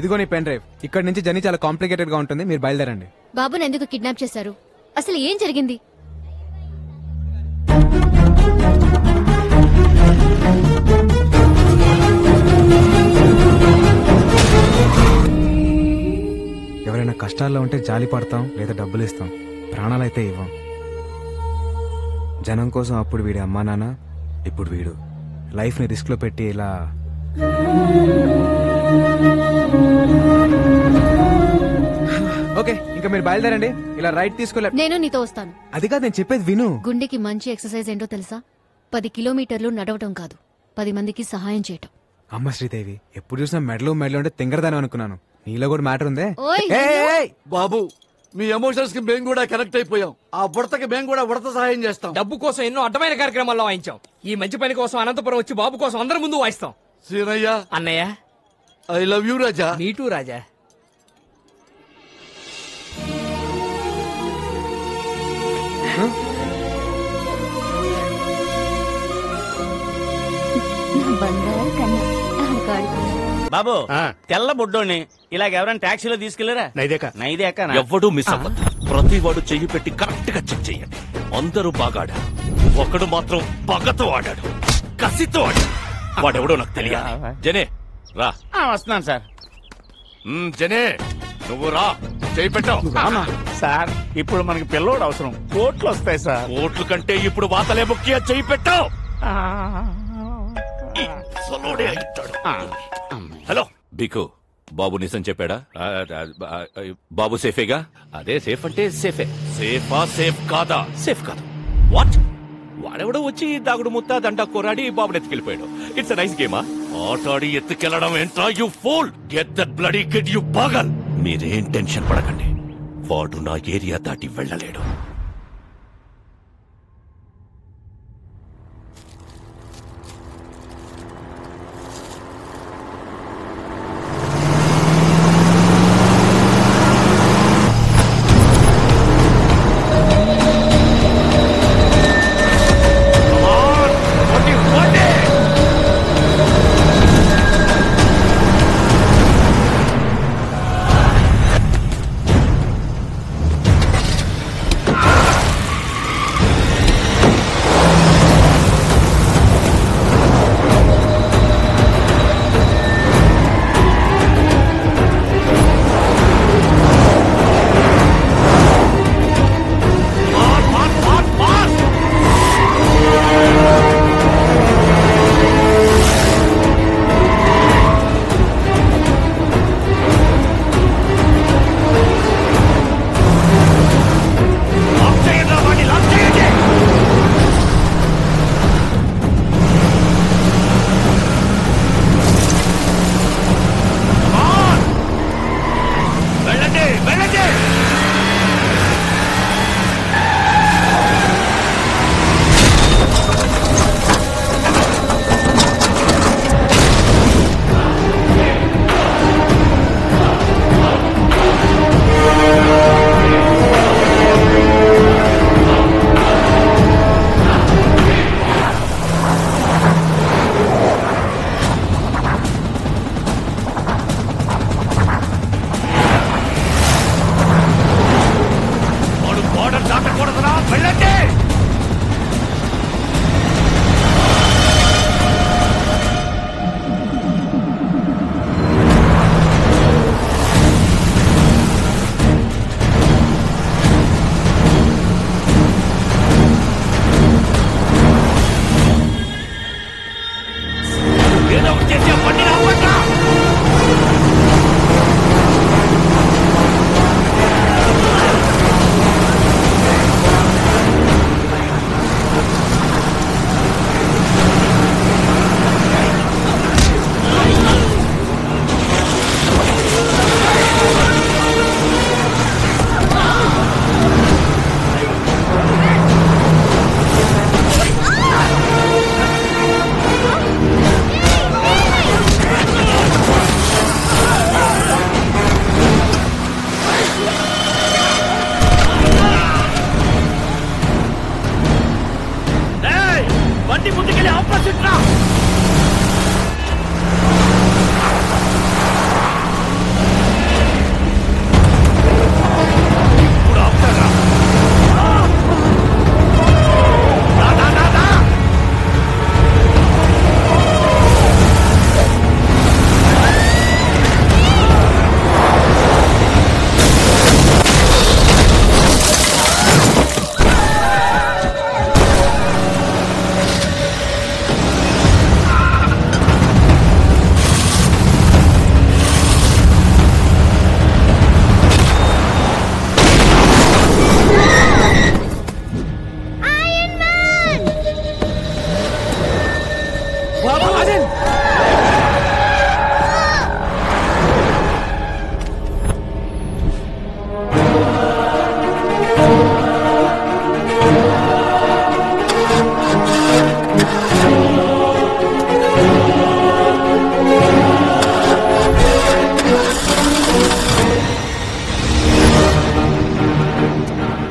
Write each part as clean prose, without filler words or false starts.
ఇదిగో నీ pen drive. ఇక్కడ నుంచి జర్నీ చాలా కాంప్లికేటెడ్ గా ఉంటుంది, మీరు బయలుదేరండి. బాబుని ఎందుకు కిడ్నాప్ చేశారు? అసలు ఏం జరిగింది? ఎవరైనా కష్టాల్లో ఉంటే జాలి పడతాం, లేదా డబ్బులు ఇస్తాం, ప్రాణాలైతే ఇవ్వం. జనం కోసం అప్పుడు వీడి అమ్మా నాన్న, ఇప్పుడు వీడు లైఫ్ ని రిస్క్ లో పెట్టి ఇలా. ఓకే, ఇంకా మీరు బయలుదేరండి. ఇలా రైట్ తీసుకోలే. నేను నీతో వస్తాను. అది కాదు, నేను చెప్పేది విను. గుండెకి మంచి ఎక్సర్సైజ్ ఏంటో తెలుసా? 10 కిలోమీటర్లు నడవటం కాదు, 10 మందికి సహాయం చేయటం. అమ్మ శ్రీదేవి, ఎప్పుడు చూసినా మెడలో ఉంటే తింగరదాని అనుకున్నాను. నీలో కూడా మ్యాటర్ ఉందే. ఓయ్, బాబు, మీ ఎమోషన్స్ కి మేము కూడా కనెక్ట్ అయిపోయాం. ఆ బుడతకి మేము కూడా ఉడత సహాయం చేస్తాం. డబ్బు కోసం ఎన్నో అడ్డమైన కార్యక్రమాల్లో వాయించాం. ఈ మంచి పని కోసం అనంతపురం వచ్చి బాబు కోసం అందరి ముందు వాయిస్తాం. సీనయ్య, అన్నయ్య, ఐ లవ్ యూ రాజా. నీటూ రాజా. బాబు, తెల్ల బుడ్డోని ఇలాగ ఎవరైనా టాక్సీలో తీసుకెళ్లారా? నైదేక ఎవ్వడూ మిస్ అవ్వదు. ప్రతి వాడు చెయ్యి పెట్టి కరెక్ట్ గా చెక్ చేయండి. అందరూ బాగా ఆడారు, ఒకడు మాత్రం పగతో ఆడాడు, కసితో ఆడాడు. వాడెవడో నాకు తెలియాలి. జనే రా. వస్తున్నాను సార్. జనే, నువ్వు రా, చెయ్యి పెట్టావు. సార్, ఇప్పుడు మనకి పిల్లోడు అవసరం. కోట్లు వస్తాయి సార్. కోట్ల కంటే ఇప్పుడు వాతలే ముఖ్య. చెయ్యి పెట్టావు. హలో బికు, బాబు నిజం చెప్పాడా? బాబు సేఫేగా? అదే సేఫ్ అంటే సేఫే. సేఫా సేఫ్ కాదా? సేఫ్ కాదు. వాట్? వాడెవడో వచ్చి దాగుడు ముత్తా దండా కొరాడి బాబుని ఎత్తుకెళ్ళిపోయాడు. It's nice గేమా? ఆటాడి ఎత్తుకెళ్లడం ఏంట్రా you fool? Get that bloody kid you పాగల్. మీరేం టెన్షన్ పడకండి, వాడు నా ఏరియా దాటి వెళ్ళలేడు.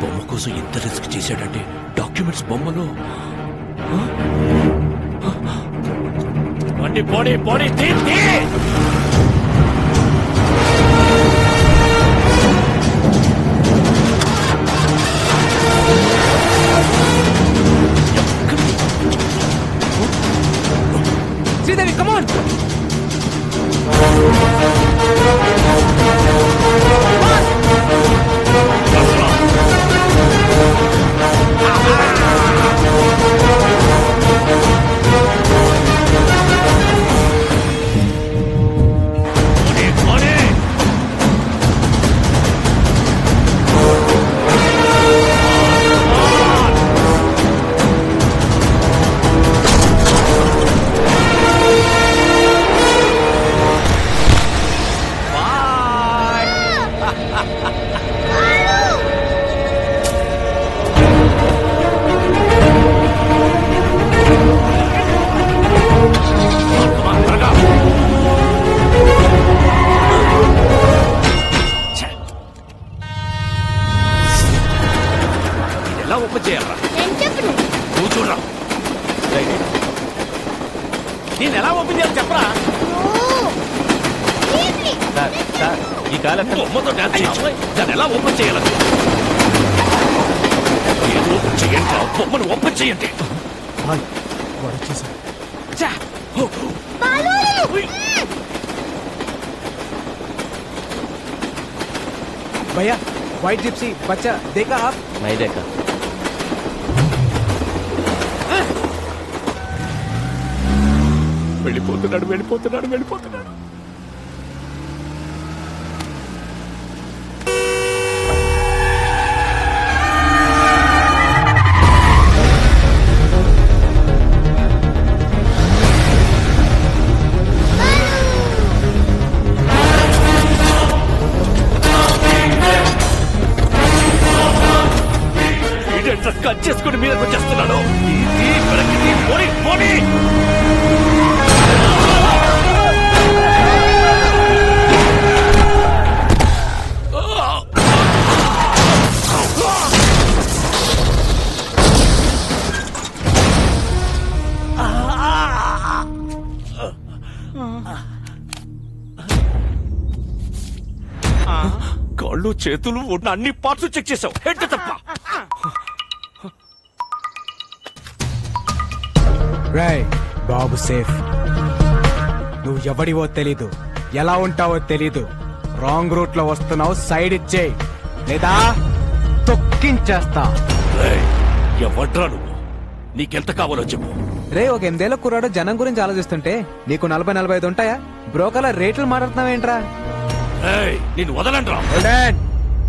బొమ్మ కోసం ఎంత రిస్క్ చేశాడంటే డాక్యుమెంట్స్ బొమ్మలో పోనీ పోనీ శ్రీదేవి కమాన్. ఎలా ఓపెన్ చేయాలరా? నువ్వు చూడరా. నేను ఎలా ఓపెన్ చేయాలి చెప్పరా? ఈ కాలం బొమ్మతో డాన్స్ చేయించు. దాన్ని ఎలా ఓపెన్ చేయాలి? ఏదో ఓపెన్ చేయండి. బొమ్మను ఓపెన్ చేయండి. భయ్యా వైట్ జిప్సీ బచ్చా దేకా ఆప్ मैं देखा. వెళ్ళిపోతున్నాడు వెళ్ళిపోతున్నాడు వెళ్ళిపోతున్నాడు. కట్ చేసుకుని మీదకి వచ్చేస్తున్నాడు. పోనీ పోనీ. కాళ్ళు చేతులు ఉన్న అన్ని పార్ట్స్ చెక్ చేసావు, హెడ్ తప్ప. రాయ్ బాబు సేఫ్. నువ్వు ఎవడివో తెలీదు, ఎలా ఉంటావో తెలీదు. రాంగ్ రూట్ లో వస్తున్నావు, సైడ్ ఇచ్చేయి లేదా తొక్కించేస్తా. ఎవడ్రా నువ్వు? నీకెంత కావాలో చెప్పు. రే ఒక 8 ఏళ్ల కుర్రాడు జనం గురించి ఆలోచిస్తుంటే నీకు 40-45 ఉంటాయా? బ్రోకర్ల రేట్లు మాట్లాడుతున్నావేంట్రా? నేను వదలంట్రా.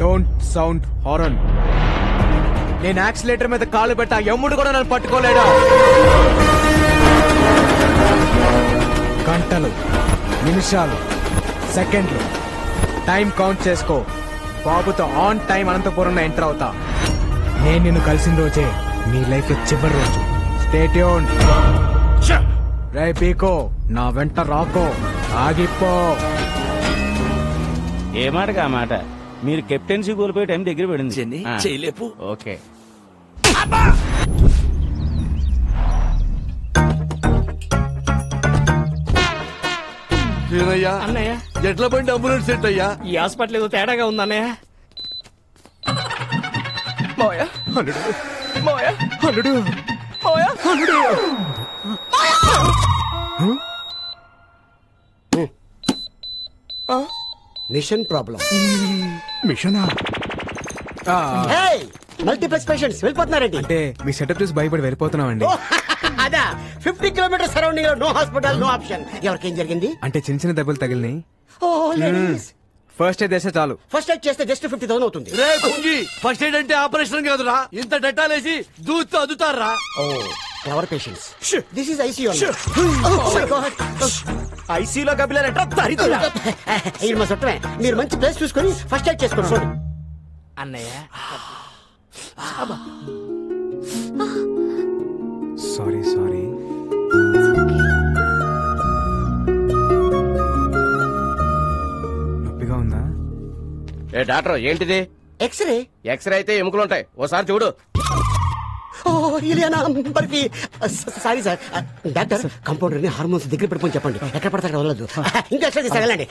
Don't sound horn. నేను యాక్సిలేటర్ మీద కాలు పెట్టా, ఎమ్ముడు కూడా నన్ను పట్టుకోలేడా? గంటలు, నిమిషాలు, సెకండ్లు టైం కౌంట్ చేసుకో. బాబుతో ఆన్ టైం అనంతపురంలో ఎంటర్ అవుతా. నేను నిన్ను కలిసిన రోజే నీ లైఫ్ లో చివరి రోజు. Stay tuned. రే పీకో, నా వెంట రాకో, ఆగిపో. ఏ మాటగా ఆ మాట. మీరు కెప్టెన్సీ కోల్పోయే టైం దగ్గర పడింది. చేయలేపు. ఓకే. ఏనయ్యా అన్నయ్య ఎట్లా బండి అంబులెన్స్ సెట్ అయ్యా? ఈ హాస్పిటల్ ఏదో తేడాగా ఉంది అన్నయ్య. మాయా అల్లుడు, మాయా అల్లుడు, మాయా అల్లుడు. Machine problem. మిషనా? మల్టీప్లెక్స్ పేషెంట్స్ వెళ్ళిపోతున్నారండి. అంటే మీ సెటప్ చూసి భయపడి వెళ్ళిపోతున్నామండి. అదా 50 కిలోమీటర్ సరౌండింగ్ లో నో హాస్పిటల్, నో ఆప్షన్. ఎవరికేం జరిగింది? అంటే చిన్న చిన్న దెబ్బలు తగిలినాయి. ఫస్ట్ ఎయిడ్ చేస్తే చాలు. ఫస్ట్ ఎయిడ్ చేస్తే జస్ట్ 50,000 అవుతుంది. రే కుంగి, ఫస్ట్ ఎయిడ్ అంటే ఆపరేషన్ కాదురా, ఇంత డెటాలేసి దూతో అదుతారా? Oh clever patients. This is ICU. ఐసీలో కపిలారంట దరిద్రుడా. ఇది మా చుట్టమే. మీరు మంచి ప్లేస్ చూసుకొని ఫస్ట్ ఎయిడ్ చేసుకోండి. అన్నయ్య సారీ సారీ. నొప్పిగా ఉందా? ఏ డాక్టర్ ఏంటిది? ఎక్స్రే. ఎక్స్రే అయితే ఎముకలుంటాయి, ఓసారి చూడు. Oh Ileana Barfi. Sorry sir. Doctor, compounder ని హార్మోన్స్ దగ్గర పెట్టుకొని చెప్పండి, ఎక్కడ పడితే అక్కడ వదలదు. ఇంకా ఎక్స్రే తీసి వెళ్ళండి.